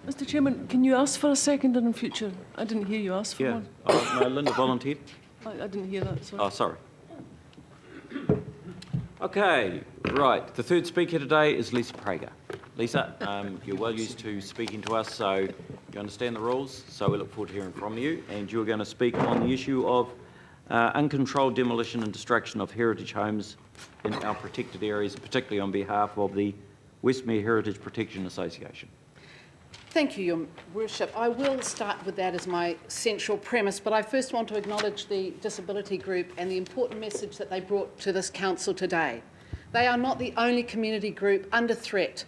Mr. Chairman, can you ask for a second in future? I didn't hear you ask for Yeah. one. Oh, no, Linda volunteered. I didn't hear that, sorry. Oh, sorry. Okay, right. The third speaker today is Lisa Prager. Lisa, you're well used to speaking to us, so you understand the rules, so we look forward to hearing from you. And you're going to speak on the issue of uncontrolled demolition and destruction of heritage homes in our protected areas, particularly on behalf of the Westmere Heritage Protection Association. Thank you, Your Worship. I will start with that as my central premise, but I first want to acknowledge the disability group and the important message that they brought to this council today. They are not the only community group under threat,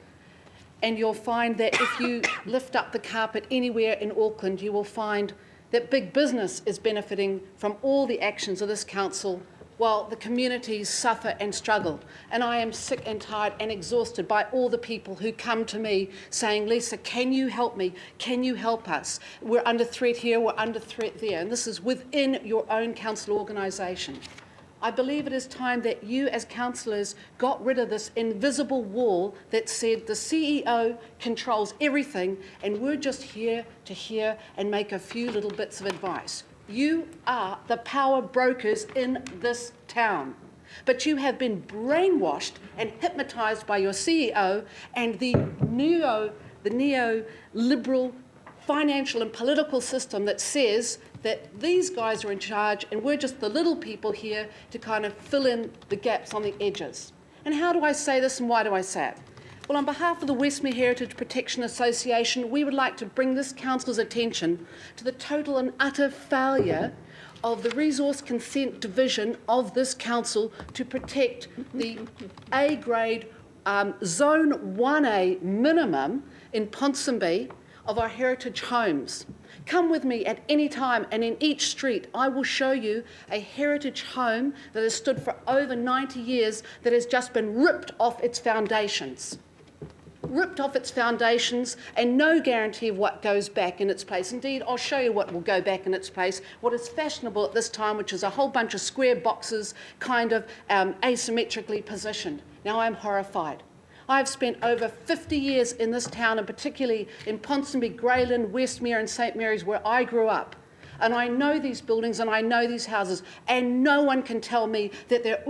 and you'll find that if you lift up the carpet anywhere in Auckland, you will find that big business is benefiting from all the actions of this council while the communities suffer and struggle. And I am sick and tired and exhausted by all the people who come to me saying, Lisa, can you help me? Can you help us? We're under threat here, we're under threat there. And this is within your own council organisation. I believe it is time that you as councillors got rid of this invisible wall that said the CEO controls everything and we're just here to hear and make a few little bits of advice. You are the power brokers in this town, but you have been brainwashed and hypnotised by your CEO and the neo-liberal financial and political system that says that these guys are in charge and we're just the little people here to kind of fill in the gaps on the edges. And how do I say this and why do I say it? Well, on behalf of the Westmere Heritage Protection Association, we would like to bring this council's attention to the total and utter failure of the Resource Consent Division of this council to protect the A-grade Zone 1A minimum in Ponsonby of our heritage homes. Come with me at any time and in each street I will show you a heritage home that has stood for over 90 years that has just been ripped off its foundations. Ripped off its foundations and no guarantee of what goes back in its place. Indeed, I'll show you what will go back in its place, what is fashionable at this time, which is a whole bunch of square boxes kind of asymmetrically positioned. Now I'm horrified. I've spent over 50 years in this town, and particularly in Ponsonby, Greyland, Westmere and St Mary's, where I grew up. And I know these buildings and I know these houses, and no one can tell me that they're,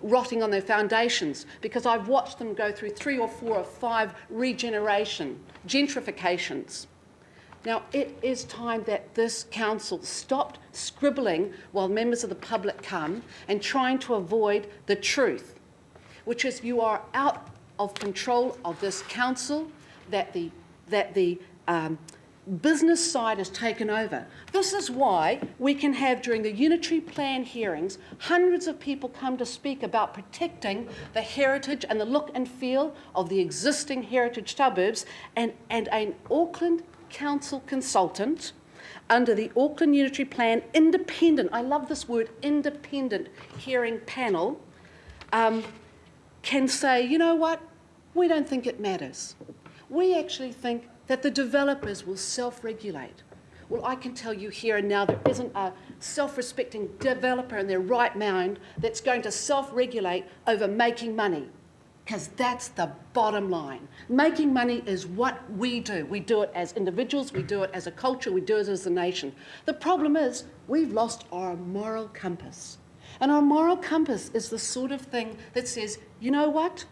rotting on their foundations, because I've watched them go through 3 or 4 or 5 gentrifications. Now, it is time that this council stopped scribbling while members of the public come and trying to avoid the truth, which is you are out of control of this council, that the business side has taken over. This is why we can have, during the unitary plan hearings, hundreds of people come to speak about protecting the heritage and the look and feel of the existing heritage suburbs, and an Auckland Council consultant under the Auckland Unitary Plan independent, I love this word, independent hearing panel, can say, you know what, we don't think it matters. We actually think that the developers will self-regulate. Well, I can tell you here and now there isn't a self-respecting developer in their right mind that's going to self-regulate over making money, because that's the bottom line. Making money is what we do. We do it as individuals, we do it as a culture, we do it as a nation. The problem is we've lost our moral compass. And our moral compass is the sort of thing that says, you know what?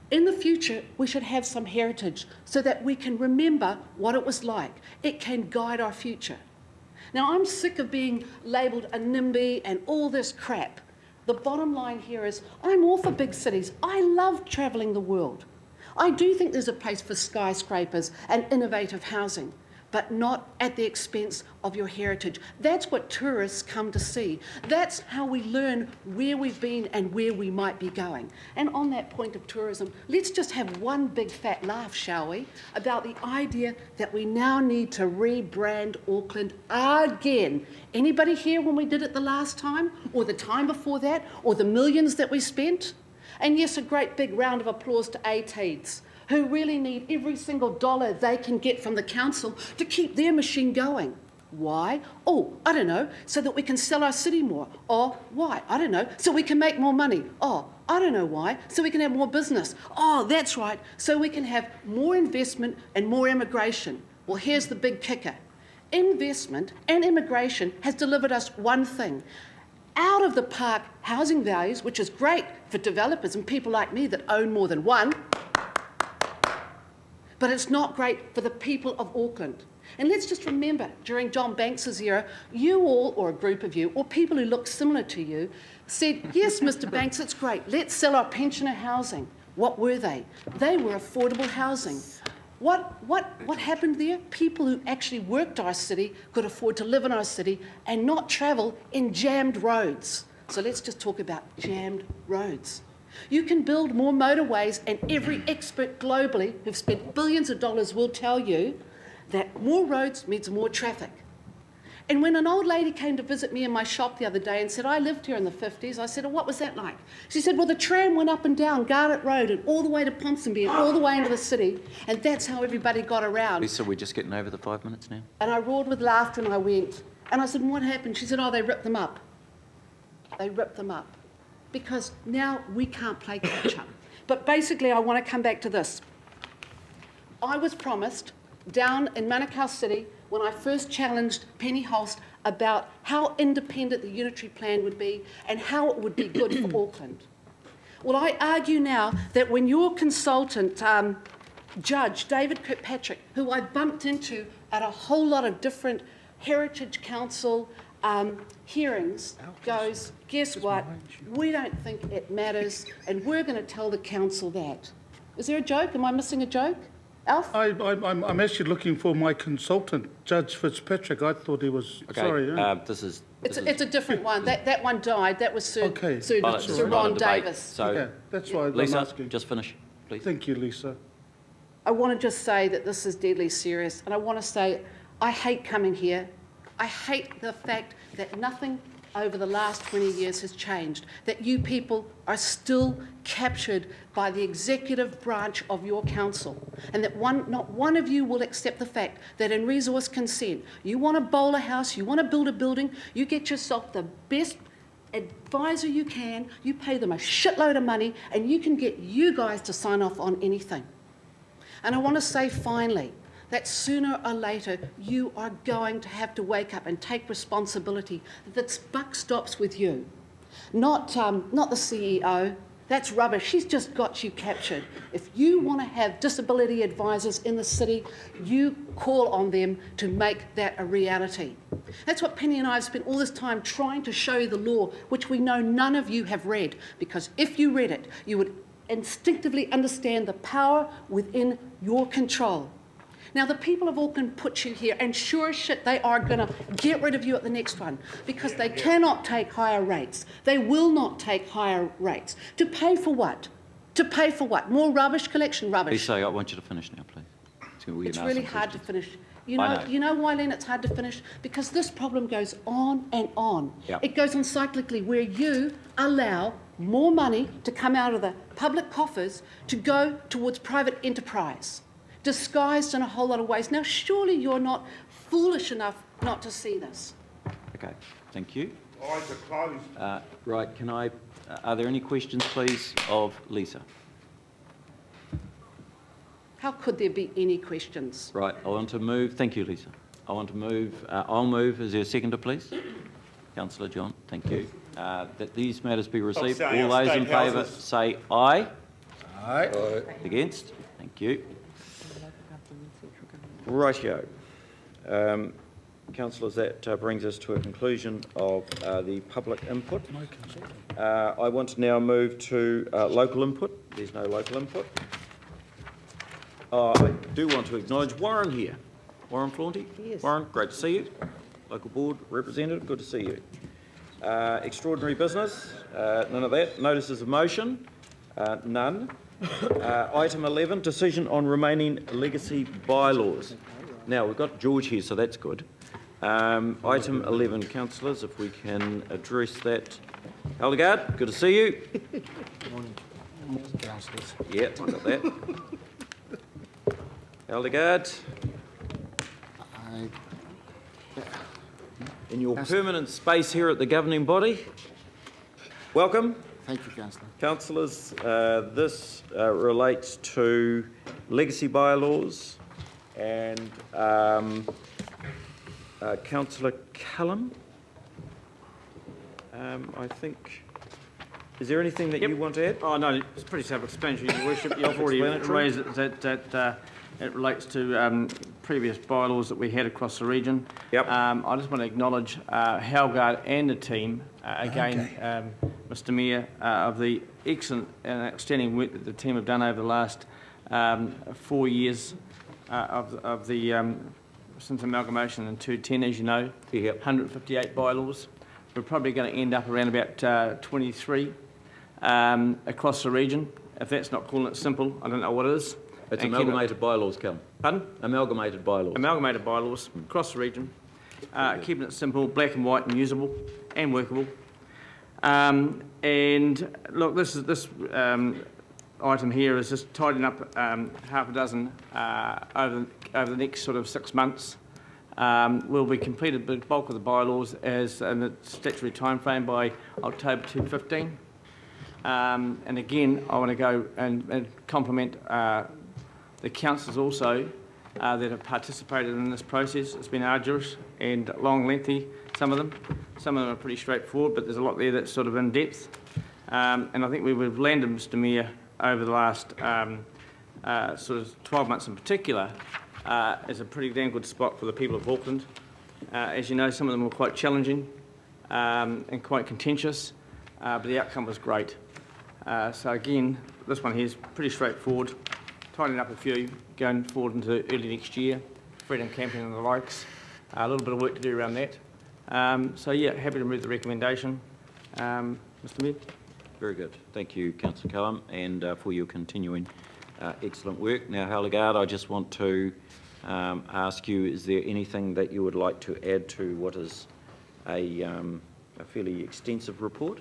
In the future, we should have some heritage so that we can remember what it was like. It can guide our future. Now, I'm sick of being labelled a NIMBY and all this crap. The bottom line here is I'm all for big cities. I love travelling the world. I do think there's a place for skyscrapers and innovative housing, but not at the expense of your heritage. That's what tourists come to see. That's how we learn where we've been and where we might be going. And on that point of tourism, let's just have one big fat laugh, shall we, about the idea that we now need to rebrand Auckland again. Anybody here when we did it the last time, or the time before that, or the millions that we spent? And yes, a great big round of applause to ATEEDS, who really need every single dollar they can get from the council to keep their machine going. Why? Oh, I don't know, so that we can sell our city more. Or why? I don't know, so we can make more money. Oh, I don't know why, so we can have more business. Oh, that's right, so we can have more investment and more immigration. Well, here's the big kicker. Investment and immigration has delivered us one thing. Out of the park housing values, which is great for developers and people like me that own more than one, but it's not great for the people of Auckland. And let's just remember, during John Banks's era, you all, or a group of you, or people who look similar to you, said, yes, Mr. Banks, it's great, let's sell our pensioner housing. What were they? They were affordable housing. What happened there? People who actually worked our city could afford to live in our city and not travel in jammed roads. So let's just talk about jammed roads. You can build more motorways, and every expert globally who've spent billions of dollars will tell you that more roads means more traffic. And when an old lady came to visit me in my shop the other day and said, I lived here in the 50s, I said, oh, what was that like? She said, well, the tram went up and down Garnet Road and all the way to Ponsonby and all the way into the city, and that's how everybody got around. Lisa, we're just getting over the 5 minutes now. And I roared with laughter and I went, and I said, what happened? She said, oh, they ripped them up. They ripped them up. Because now we can't play catch up. But basically, I want to come back to this. I was promised down in Manukau City when I first challenged Penny Holst about how independent the unitary plan would be and how it would be good for Auckland. Well, I argue now that when your consultant, Judge David Kirkpatrick, who I bumped into at a whole lot of different Heritage Council hearings, goes, guess what, we don't think it matters and we're going to tell the council that. Is there a joke? Am I missing a joke? Alf? I'm actually looking for my consultant, Judge Fitzpatrick. I thought he was, Okay, sorry. Yeah. It's a different one. That one died. That was Sir it's not Ron a debate, Davis. So, Okay, that's why I'm Lisa, asking. just finish, please. Thank you, Lisa. I want to just say that this is deadly serious, and I want to say I hate coming here. I hate the fact that nothing over the last 20 years has changed, that you people are still captured by the executive branch of your council, and that not one of you will accept the fact that in resource consent, you want to bowl a house, you want to build a building, you get yourself the best advisor you can, you pay them a shitload of money, and you can get you guys to sign off on anything. And I want to say finally, that sooner or later you are going to have to wake up and take responsibility. That buck stops with you, not the CEO. That's rubbish. She's just got you captured. If you want to have disability advisors in the city, you call on them to make that a reality. That's what Penny and I have spent all this time trying to show you the law, which we know none of you have read, because if you read it, you would instinctively understand the power within your control. Now, the people of Auckland put you here, and sure as shit, they are going to get rid of you at the next one, because they cannot take higher rates. They will not take higher rates. To pay for what? To pay for what? More rubbish collection? Rubbish. Lisa, I want you to finish now, please. It's really hard to finish. You I know. You know why, Len, it's hard to finish? Because this problem goes on and on. Yep. It goes on cyclically, where you allow more money to come out of the public coffers to go towards private enterprise, disguised in a whole lot of ways. Now, surely you're not foolish enough not to see this. Okay, thank you. Eyes are closed. Right, are there any questions, please, of Lisa? How could there be any questions? Right, I want to move, thank you, Lisa. I'll move, is there a seconder, please? Councillor John, thank you. That these matters be received. All those in favour say aye. Aye. Against? Thank you. Rightio. Councillors, that brings us to a conclusion of the public input. I want to now move to local input. There's no local input. I do want to acknowledge Warren here. Warren Flaunty? Yes. Warren, great to see you. Local board representative, good to see you. Extraordinary business, none of that. Notices of motion, none. Item 11, decision on remaining legacy bylaws. Now, we've got George here, so that's good. Item 11, councillors, if we can address that. Hildegard, good to see you. Morning, councillors. Yeah, got that. Hildegard, in your permanent space here at the governing body, welcome. Thank you, Councillor. Councillors, this relates to legacy bylaws and Councillor Callum, I think. Is there anything that you want to add? Oh, no, it's pretty self-explanatory, Your Worship. You've already raised it, that it relates to previous bylaws that we had across the region. Yep. I just want to acknowledge Hildegard and the team, Mr Mayor, of the excellent and outstanding work that the team have done over the last 4 years of the since amalgamation in 2010, as you know. Yep. 158 bylaws. We're probably going to end up around about 23 across the region. If that's not calling it simple, I don't know what is. It's amalgamated bylaws, Callum. Pardon? Amalgamated bylaws. Amalgamated bylaws across the region, keeping it simple, black and white and usable and workable. And look, this item here is just tidying up half a dozen over the next sort of 6 months. Will be completed the bulk of the bylaws as in the statutory timeframe by October 2015. And again, I want to go and compliment the councillors also that have participated in this process. It's been arduous and long, lengthy, some of them. Some of them are pretty straightforward, but there's a lot there that's sort of in depth. And I think we've landed, Mr Mayor, over the last sort of 12 months in particular, is a pretty damn good spot for the people of Auckland. As you know, some of them were quite challenging and quite contentious, but the outcome was great. So again, this one here is pretty straightforward, tidying up a few, going forward into early next year, freedom camping and the likes. A little bit of work to do around that. So yeah, happy to move the recommendation. Mr Mayor. Very good. Thank you, Councillor Callum, and for your continuing excellent work. Now, Hildegard, I just want to ask you, is there anything that you would like to add to what is a fairly extensive report?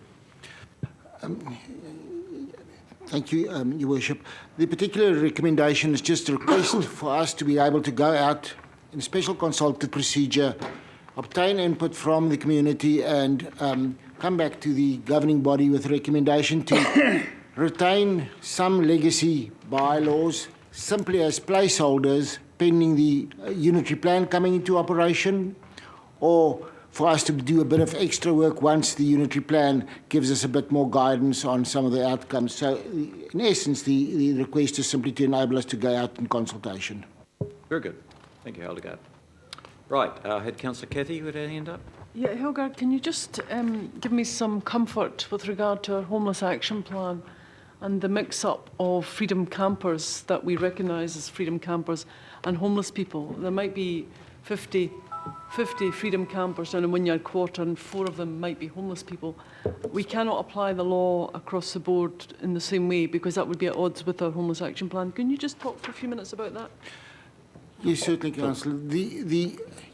Thank you, Your Worship. The particular recommendation is just a request for us to be able to go out in a special consultative procedure, obtain input from the community and come back to the governing body with a recommendation to retain some legacy bylaws simply as placeholders pending the unitary plan coming into operation, or for us to do a bit of extra work once the unitary plan gives us a bit more guidance on some of the outcomes. So, in essence, the request is simply to enable us to go out in consultation. Very good. Thank you, Hildegard. Right, I had Councillor Cathy who had her hand up. Yeah, Hildegard, can you just give me some comfort with regard to our homeless action plan and the mix-up of freedom campers that we recognise as freedom campers and homeless people? There might be 50 freedom campers down in Wynyard Quarter and 4 of them might be homeless people. We cannot apply the law across the board in the same way because that would be at odds with our homeless action plan. Can you just talk for a few minutes about that? Yes, certainly, Councillor.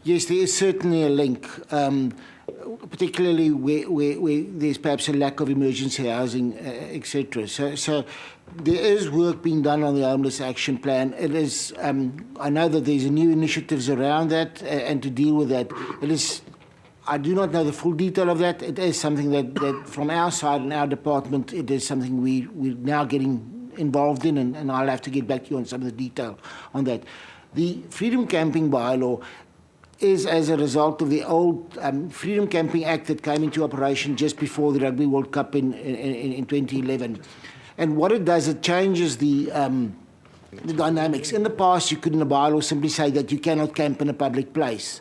Yes, there is certainly a link, particularly where there's perhaps a lack of emergency housing, etc. So there is work being done on the homeless action plan. It is, I know that there's new initiatives around that and to deal with that. It is, I do not know the full detail of that. It is something that from our side and our department, it is something we're now getting involved in, and I'll have to get back to you on some of the detail on that. The Freedom Camping bylaw is as a result of the old Freedom Camping Act that came into operation just before the Rugby World Cup in 2011. And what it does, it changes the dynamics. In the past, you could in a bylaw simply say that you cannot camp in a public place.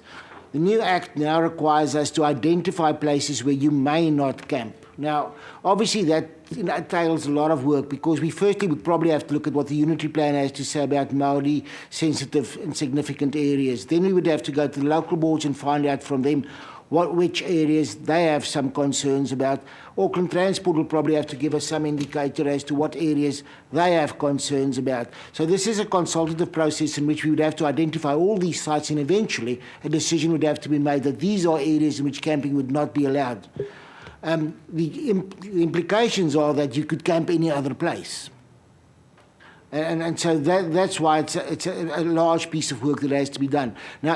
The new Act now requires us to identify places where you may not camp. Now, obviously that entails a lot of work because we firstly would probably have to look at what the unitary plan has to say about Māori sensitive and significant areas. Then we would have to go to the local boards and find out from them which areas they have some concerns about. Auckland Transport will probably have to give us some indicator as to what areas they have concerns about. So this is a consultative process in which we would have to identify all these sites, and eventually a decision would have to be made that these are areas in which camping would not be allowed. The implications are that you could camp any other place. And so that's why it's a large piece of work that has to be done. Now,